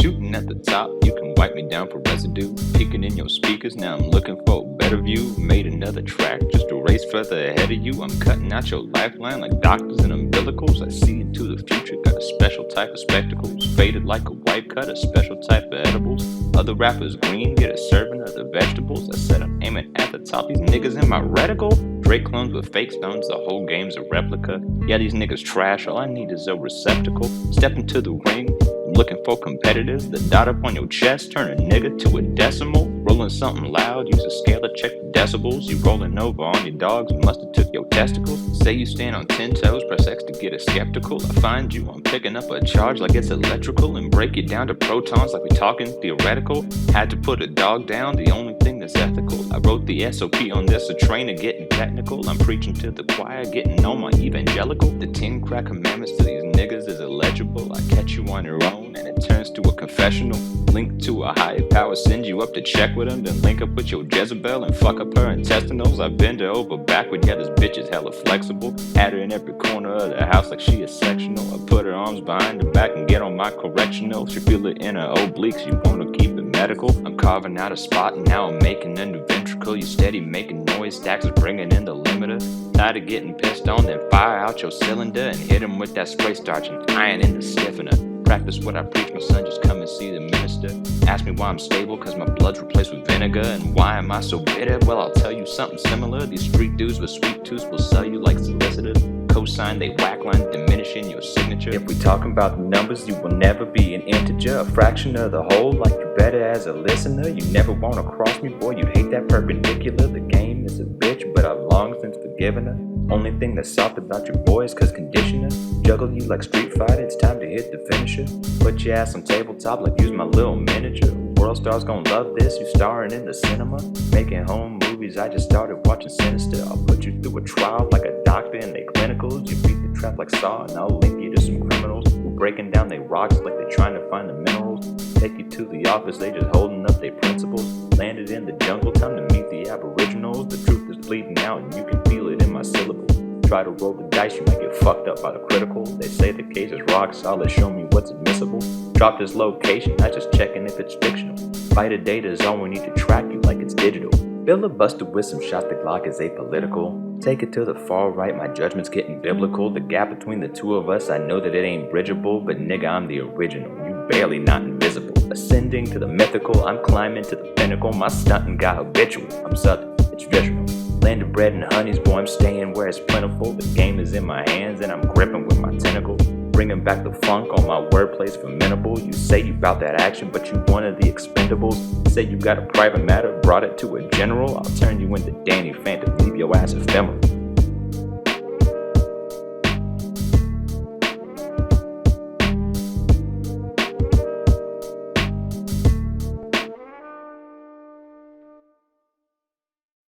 Shooting at the top, you can wipe me down for residue. Peeking in your speakers, now I'm looking for a better view. Made another track, just a race further ahead of you. I'm cutting out your lifeline like doctors and umbilicals. I see into the future, got a special type of spectacles. Faded like a wipe cut, a special type of edibles. Other rappers green, get a serving of the vegetables. I said I'm aiming at the top, these niggas in my reticle. Drake clones with fake stones, the whole game's a replica. Yeah, these niggas trash, all I need is a receptacle. Step into the ring, I'm looking for competitors. The dot up on your chest, turn a nigga to a decimal. Rolling something loud, use a scale to check the decibels. You rolling over on your dogs, must have took your testicles. Say you stand on 10 toes, press X to get a skeptical. I find you, I'm picking up a charge like it's electrical. And break it down to protons like we talking theoretical. Had to put a dog down, the only thing that's ethical. I wrote the SOP on this, a trainer getting technical. I'm preaching to the choir, getting on my evangelical. The 10 crack commandments to these niggas is illegible. I catch you on your own and it turns to a confessional. Link to a higher power, send you up to check with him. Then link up with your Jezebel and fuck up her intestinals. I bend her over backward, yeah this bitch is hella flexible. Had her in every corner of the house like she is sectional. I put her arms behind her back and get on my correctional. She feel it in her obliques, you wanna keep it medical. I'm carving out a spot and now I'm making a new ventricle. You steady making noise, stacks is bringing in the limiter. Tired of getting pissed on, then fire out your cylinder and hit him with that spray starch and iron in the stiffener. Practice what I preach, my son, just come and see the minister. Ask me why I'm stable, cause my blood's replaced with vinegar. And why am I so bitter? Well, I'll tell you something similar. These street dudes with sweet tooths will sell you like solicitors. Cosign, they whack line, diminishing your signature. If we talking about the numbers, you will never be an integer. A fraction of the whole, like you're better as a listener. You never wanna cross me, boy, you'd hate that perpendicular. The game is a bitch, but I've long since forgiven her. Only thing that's soft about your boy is cause conditioner. Juggle you like Street Fighter, it's time to hit the finisher. Put your ass on tabletop like use my little miniature. World stars gon' love this, you starring in the cinema. Making home movies, I just started watching Sinister. I'll put you through a trial like a doctor in they clinicals. You beat the trap like Saw and I'll link you to some criminals who breaking down they rocks like they trying to find the minerals. Take you to the office, they just holding up their principles. Landed in the jungle, time to meet the aboriginals. The truth is bleeding out and you can feel it in my syllables. Try to roll the dice, you might get fucked up by the critical. They say the case is rock solid, show me what's admissible. Drop this location, not just checking if it's fictional. Bite of data is all we need to track you like it's digital. Filibuster with some shot, the Glock is apolitical. Take it to the far right, my judgment's getting biblical. The gap between the two of us, I know that it ain't bridgeable. But nigga, I'm the original, you barely not invisible. Ascending to the mythical, I'm climbing to the pinnacle. My stunting got habitual, I'm southern, it's traditional. Land of bread and honeys, boy, I'm staying where it's plentiful. The game is in my hands and I'm gripping with my tentacle. Bringing back the funk, all my wordplay's formidable. You say you bout that action, but you wanted the expendables. Say you got a private matter, brought it to a general. I'll turn you into Danny Phantom, leave your ass ephemeral.